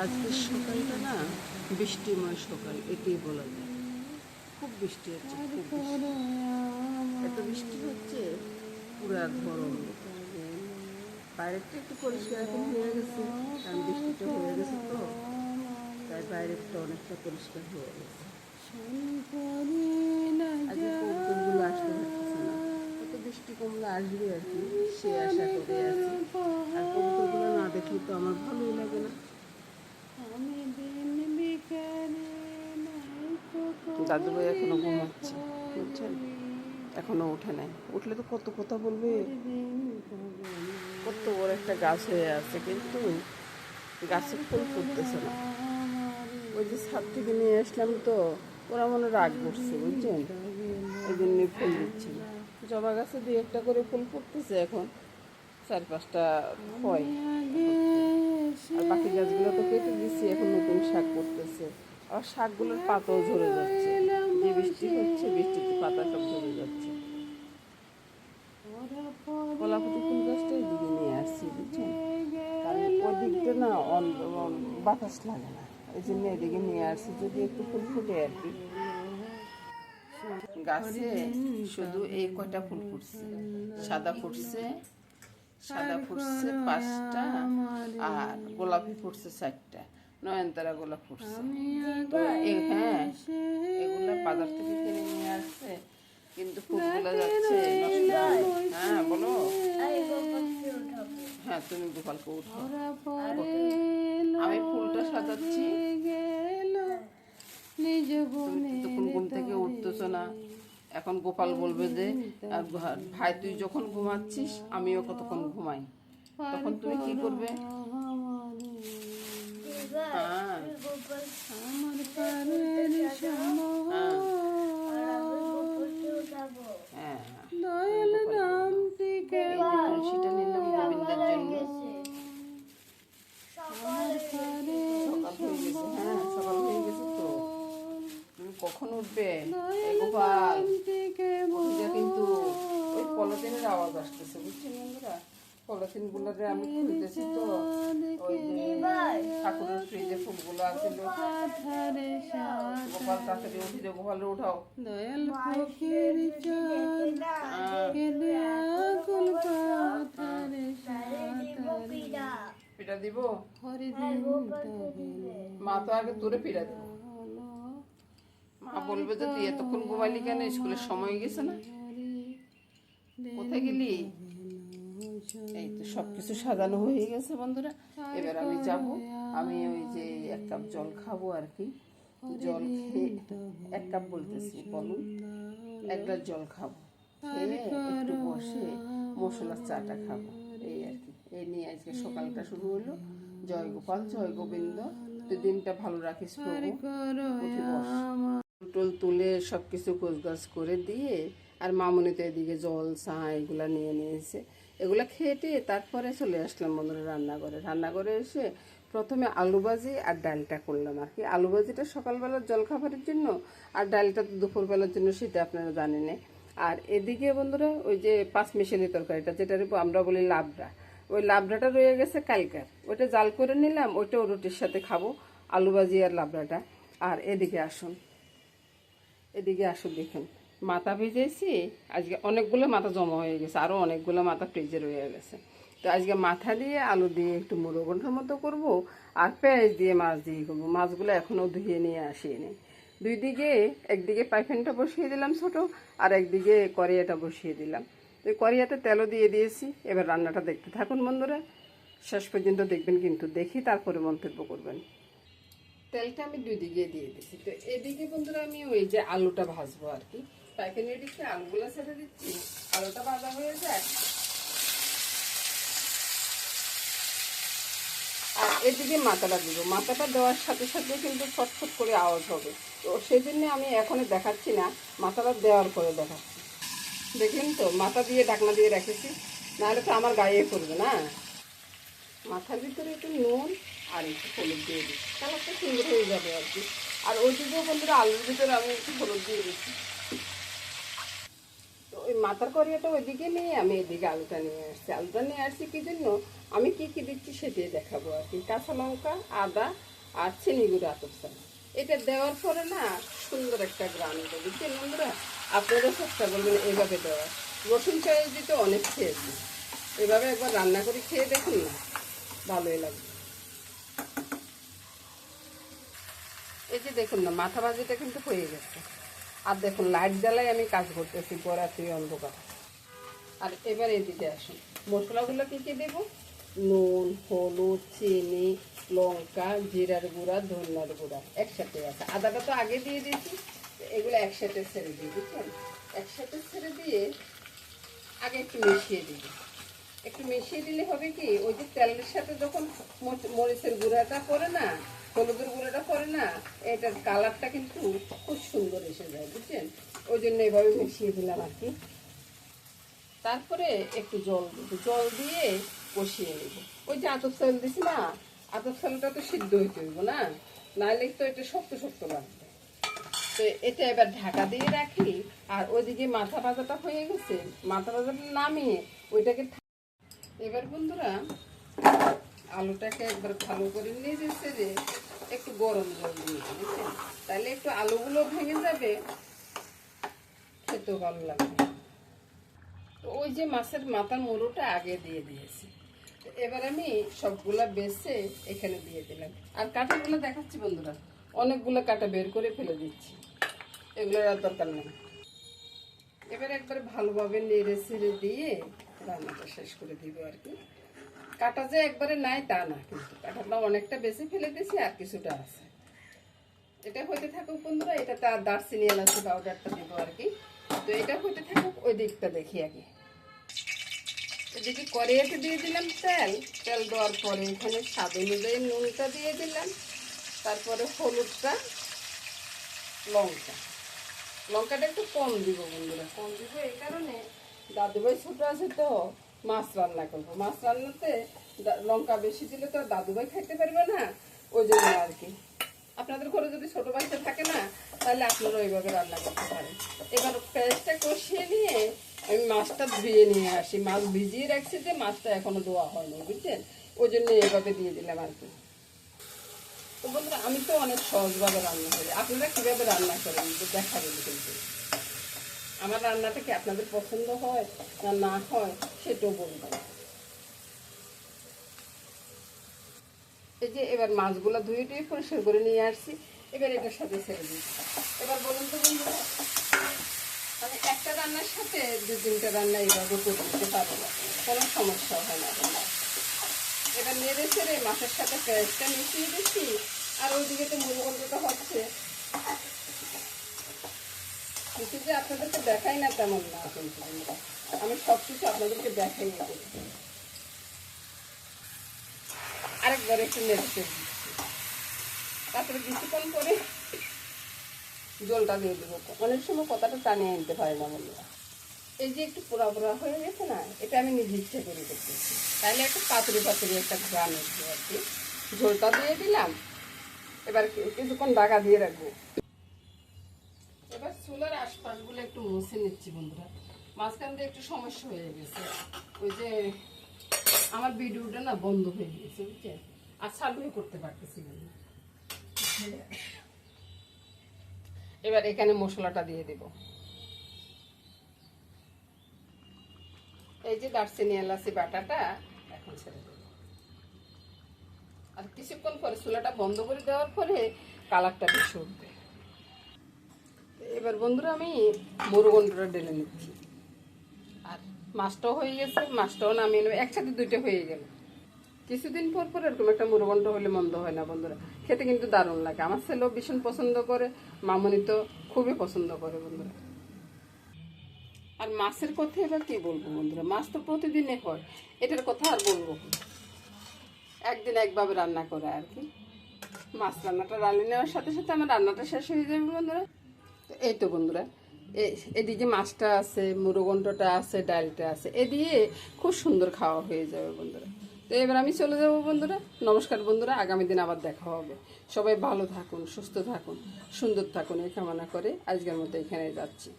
আজকের সকালটা না বৃষ্টিময় সকাল, এটাই বলা যায়। খুব বৃষ্টি হচ্ছে, খুব বৃষ্টি। এত বৃষ্টি হচ্ছে পুরা ঘর অন্ধকার। বাইরেটা একটু পরিষ্কার এখন হয়ে গেছে, কারণ বৃষ্টিটা হয়ে গেছে তো, তাই বাইরেটা অনেকটা পরিষ্কার হয়ে গেছে। আজকে কৌতুকগুলো আসতে পারতেছে না, কত বৃষ্টি কমলে আসবে আর কি, সে আশা করে আছে। আর কবুতরগুলো না দেখলে তো আমার ভালোই লাগে না। দাদুভাই এখনো ঘুমাচ্ছে, বুঝছেন, এখনো উঠে নাই। উঠলে তো কত কথা বলবে। কত বড় একটা গাছ হয়ে আছে, কিন্তু গাছে ফুল ফুটতেছে না। ওই যে ছাদ থেকে নিয়ে আসলাম তো, ওরা মনে রাগ করছে, বুঝছেন, ওই জন্য ফুল দিচ্ছে না। জবা গাছে দুই একটা করে ফুল ফুটতেছে এখন, 4-5টা হয়। আর বাকি গাছগুলো তো কেটে দিচ্ছি, এখন নতুন শাক করতেছে। আর শাকগুলোর পাতাও ঝরে যাচ্ছে, যে বৃষ্টি হচ্ছে বৃষ্টিতে পাতা সব ঝরে যাচ্ছে। কলাপাতি ফুল গাছটা এদিকে নিয়ে আসছি, বুঝছেন, কারণ ওই দিকটা না বাতাস লাগে না, এই জন্য এদিকে নিয়ে আসছি, যদি একটু ফুল ফুটে আর কি। গাছে শুধু এই কয়টা ফুল ফুটছে, সাদা ফুটছে, 5টা, আর গোলাপি ফুটছে 4টা, নয়নতারা গোলাপ ফুটছে। তো হ্যাঁ, এগুলা বাজার থেকে কিনে নিয়ে আসছে, কিন্তু ফুলগুলো যাচ্ছে নষ্ট। হ্যাঁ বলো। হ্যাঁ, তুমি গোপালকে উঠো, আমি ফুলটা সাজাচ্ছি। তুমি তখন ঘুম থেকে উঠতেছ না। এখন গোপাল বলবে যে ভাই তুই যখন ঘুমাচ্ছিস আমিও কতক্ষণ ঘুমাই, তখন তুমি কি করবে? তুলসীটা নিলাম গোবিন্দের জন্য। সকাল হয়ে গেছে, হ্যাঁ সকাল হয়ে গেছে তো। তুমি কখন উঠবে গোপাল? কিন্তু ওই পলিথিনের আওয়াজ আসতেছে, বুঝছেন বন্ধুরা, পলিথিন গুলোতে আমি খুলতেছি তো, ওই যে ঠাকুরের ফ্রিজে ফুলগুলো আছে। গোপাল তাড়াতাড়ি উঠিয়ে, গোপাল উঠাও। পিঠা দিব, মা তো আগে তোরে পিঠা দিব। মা বলবে যে তুই এতক্ষণ ঘুমাইলি কেন, স্কুলের সময় গেছে না, কোথায় গেলি? এই তো সবকিছু সাজানো হয়ে গেছে বন্ধুরা। এবার আমি যাব, আমি ওই যে 1 কাপ জল খাবো আর কি। জল খেয়ে 1 কাপ বলতেছি, বলুন 1 গ্লাস জল খাবো, খেয়ে একটু বসে মশলার চাটা খাবো, এই আর কি। এই নিয়ে আজকে সকালটা শুরু হলো। জয় গোপাল, জয় গোবিন্দ, তুই দিনটা ভালো রাখিস প্রভু। উঠে বস। টোল তুলে সব কিছু গোছগাছ করে দিয়ে, আর মামনি তো এদিকে জল চা এগুলা নিয়ে নিয়েছে, এগুলা খেটে তারপরে চলে আসলাম বন্ধুরা রান্নাঘরে এসে প্রথমে আলু ভাজি আর ডালটা করলাম আর কি। আলু ভাজিটা সকালবেলার জলখাবারের জন্য, আর ডালটা তো দুপুরবেলার জন্য, সেটা আপনারা জানেন। আর এদিকে বন্ধুরা ওই যে 5 মিশালি তরকারিটা, যেটা আমরা বলি লাবড়া, ওই লাবড়াটা রয়ে গেছে কালকার, ওইটা জাল করে নিলাম, ওইটাও রুটির সাথে খাবো, আলু ভাজি আর লাবড়াটা। আর এদিকে আসুন, দেখুন, মাথা ভেজেছি আজকে, অনেকগুলো মাথা জমা হয়ে গেছে, আরও অনেকগুলো মাথা ফ্রিজে রয়ে গেছে। তো আজকে মাথা দিয়ে আলু দিয়ে একটু মুড়ো ঘন্টার মতো করবো, আর পেঁয়াজ দিয়ে মাছ দিয়ে করবো। মাছগুলো এখনও ধুয়ে নিয়ে আসিনি। একদিকে পাইফেনটা বসিয়ে দিলাম ছোট, আর একদিকে কড়াইটা বসিয়ে দিলাম। তো কড়াইতে তেলও দিয়ে দিয়েছি। এবার রান্নাটা দেখতে থাকুন বন্ধুরা, শেষ পর্যন্ত দেখবেন, কিন্তু দেখি তারপরে মন্তব্য করবেন। তেলটা আমি 2 দিকে দিয়ে দিচ্ছি। তো এদিকে বন্ধুরা আমি ওই যে আলুটা ভাজবো আর কি, পাইকারি দিচ্ছি, আলুগুলো ছেড়ে দিচ্ছি, আলুটা ভাজা হয়ে যায়। আর এদিকে মাথাটা দিব, মাথাটা দেওয়ার সাথে সাথে কিন্তু ছটফট করে আওয়াজ হবে, তো সেই জন্য আমি এখনই দেখাচ্ছি না, মাথাটা দেওয়ার পরে দেখাচ্ছি। দেখলেন তো, মাথা দিয়ে ঢাকনা দিয়ে রেখেছি, নাহলে তো আমার গায়ে পড়বে না। মাথার ভিতরে একটু নুন আর একটু হলুদ দিয়ে দিই, কালারটা সুন্দর হয়ে যাবে আর কি। আর ওইদিকেও বন্ধুরা আলুর ভিতরে আমি একটু হলুদ দিয়ে দিচ্ছি। তো ওই মাথার করিয়াটা ওইদিকে নিয়ে আমি এদিকে আলুটা নিয়ে আসছি। আলুটা নিয়ে আসছি কি জন্য, আমি কি কি দিচ্ছি সেটাই দেখাবো আর কি। কাঁচা লঙ্কা, আদা আর চিনি গুঁড়ো, আতপ চাল, এটা দেওয়ার পরে না সুন্দর একটা গ্রাম হবে, বুঝছেন বন্ধুরা। আপনারা চেষ্টা করবেন এইভাবে দেওয়ার। রসুন পেঁয়াজ দিতে অনেক খেয়েছি, এভাবে একবার রান্না করে খেয়ে দেখুন না, ভালোই লাগবে। এই যে দেখুন না, মাথা ভাজিটা কিন্তু হয়ে গেছে। আর দেখুন লাইট জ্বালাই আমি কাজ করতেছি, পরাত্রি অন্ধকার। আর এবার এদিকে আসুন, মশলাগুলো কী কী দেবো, নুন, হলুদ, চিনি, লঙ্কা, জিরার গুঁড়া, ধনিয়ার গুঁড়া একসাথে আছে। আদাটা তো আগে দিয়ে দিয়েছি, এগুলো একসাথে ছেড়ে দিই, বুঝছেন। একসাথে ছেড়ে দিয়ে আগে একটু মিশিয়ে দিই। একটু মিশিয়ে দিলে হবে কি, ওই যে তেলের সাথে যখন মরিচের গুঁড়াটা পড়ে না, হলুদের গুঁড়াটা পড়ে না, এটার কালারটা কিন্তু খুব সুন্দর এসে যায়, বুঝছেন। ওই জন্য এভাবে মিশিয়ে দিলাম আর কি। তারপরে একটু জল দেবো, জল দিয়ে কষিয়ে নেব। ওই যে আতপ চাল দিছি না, আতপ চালটা তো সিদ্ধ হইতে হইব না, নাহলে তো এটা শক্ত শক্ত লাগবে। তো এটা এবার ঢাকা দিয়ে রাখি। আর ওইদিকে মাথা ভাজাটা হয়ে গেছে, মাথা ভাজাটা নামিয়ে ওইটাকে। এবার বন্ধুরা আলুটাকে একবার ভালো করে নিয়ে দিচ্ছে যে একটু গরম জল দিয়ে, বুঝছেন, তাহলে একটু আলুগুলো ভেঙে যাবে, খেতেও ভালো লাগবে। তো ওই যে মাছের মাথার মুড়োটা আগে দিয়ে দিয়েছি, এবার আমি সবগুলা বেছে এখানে দিয়ে দিলাম। আর কাঁটাগুলো দেখাচ্ছি বন্ধুরা, অনেকগুলো কাঁটা বের করে ফেলে দিচ্ছি, এগুলোর আর দরকার নেই। এবার একবার ভালোভাবে নেড়ে ছেড়ে দিয়ে রান্নাটা শেষ করে দিব আর কি। কাঁটা যে একবারে নাই তা না, কিন্তু কাঁটাটা অনেকটা বেশি ফেলে দিয়েছি, আর কিছুটা আছে। এটা হইতে থাকুক বন্ধুরা, এটাতে আর দারচিনি এলাচি পাউডারটা দিব আর কি। তো এটা হইতে থাকুক, ওই দিকটা দেখি আগে। এদিকে কড়াইতে দিয়ে দিলাম তেল, তেল দেওয়ার পরে এখানে স্বাদ অনুযায়ী নুনটা দিয়ে দিলাম, তারপরে হলুদটা, লঙ্কাটা একটু কম দিব বন্ধুরা, কম দিব এই কারণে, দাদুভাই ছোট আছে তো, মাছ রান্না করবো, মাছ রান্নাতে লঙ্কা বেশি দিলে তো দাদুভাই খাইতে পারবে না, ওই জন্য আর কি। আপনাদের ঘরে যদি ছোট বাচ্চা থাকে না, তাহলে আপনারা ওইভাবে রান্না করতে পারেন। এবার পেঁয়াজটা কষিয়ে নিয়ে আমি মাছটা ধুয়ে নিয়ে আসি। মাছ ভিজিয়ে রাখছি যে, মাছটা এখনো ধোয়া হয়নি, বুঝছেন, ওই জন্য এভাবে দিয়ে দিলাম আর কি। তো বন্ধুরা আমি তো অনেক সহজভাবে রান্না করি, আপনারা কীভাবে রান্না করেন দেখাবেন কিন্তু। আমার রান্নাটা কি আপনাদের পছন্দ হয় না না হয় সেটাও বলবেন। এই যে এবার মাছগুলো ধুয়ে টুয়ে পরিষ্কার করে নিয়ে আসছি, এবার এটার সাথে ছেড়ে দিচ্ছি। এবার বলুন তো বন্ধুরা, মানে একটা রান্নার সাথে দু তিনটা রান্না এইভাবে করে দিতে পারবো না, কোনো সমস্যা হয় না। এবার নেড়ে ছেড়ে মাছের সাথে পেঁয়াজটা মিশিয়ে দিচ্ছি। আর ওইদিকে তো মুড়িঘণ্টটা হচ্ছে, কিছু যে আপনাদেরকে দেখাই না তেমন না, কিন্তু আমি সব কিছু আপনাদেরকে দেখাই দিচ্ছি। আরেকবার একটু নেড়ে ছেড়ে দিচ্ছি, তারপরে কিছুক্ষণ পরে জলটা দিয়ে দেবো। অনেক সময় কথাটা টানিয়ে আনতে পারে না বন্ধুরা। এই যে একটু পোড়া পোড়া হয়ে গেছে না, এটা আমি নিজে ইচ্ছে করে করতেছি, তাহলে একটু পাতুরি পাতুরি একটা গান উঠবে আর কি। ঝোলটা দিয়ে দিলাম, এবার কিছুক্ষণ ঢাকা দিয়ে রাখবো। এবার চুলার আশপাশগুলো একটু মুছে নিচ্ছি বন্ধুরা, মাঝখান দিয়ে একটু সমস্যা হয়ে গেছে, ওই যে আমার ভিডিওটা না বন্ধ হয়ে গিয়েছে, বুঝছেন, আর চালু করতে পারতেছি না। এবার এখানে মশলাটা দিয়ে দেব। এই যে দারচিনি এলাচি বাটাটা এখন ছেড়ে দেব। আর কিছুক্ষণ পরে চুলাটা বন্ধ করে দেওয়ার পরে কালারটা বেশি উঠবে। এবার বন্ধুরা আমি মুড়িঘণ্টটা ঢেলে নিচ্ছি। আর মাছটাও হয়ে গেছে, মাছটাও নামিয়ে নেবে, একসাথে দুইটা হয়ে গেল। কিছুদিন পর পর এরকম একটা মুড়িঘণ্ট হলে মন্দ হয় না বন্ধুরা, খেতে কিন্তু দারুণ লাগে। আমার ছেলেও ভীষণ পছন্দ করে, মামনি তো খুবই পছন্দ করে বন্ধুরা। আর মাছের কথা এবার কি বলবো বন্ধুরা, মাছ তো প্রতিদিনে হয়, এটার কথা আর বলবো, একদিন একভাবে রান্না করে আর কি। মাছ রান্নাটা রান্না নেওয়ার সাথে সাথে আমার রান্নাটা শেষ হয়ে যাবে বন্ধুরা। এই তো বন্ধুরা, এদিকে মাছটা আছে, মুড়িঘণ্টটা আছে, ডালটা আছে, এ দিয়ে খুব সুন্দর খাওয়া হয়ে যাবে বন্ধুরা। তো এবার আমি চলে যাব বন্ধুরা। নমস্কার বন্ধুরা, আগামী দিন আবার দেখা হবে। সবাই ভালো থাকুন, সুস্থ থাকুন, সুন্দর থাকুন, এই কামনা করে আজকের মতো এখানে যাচ্ছি।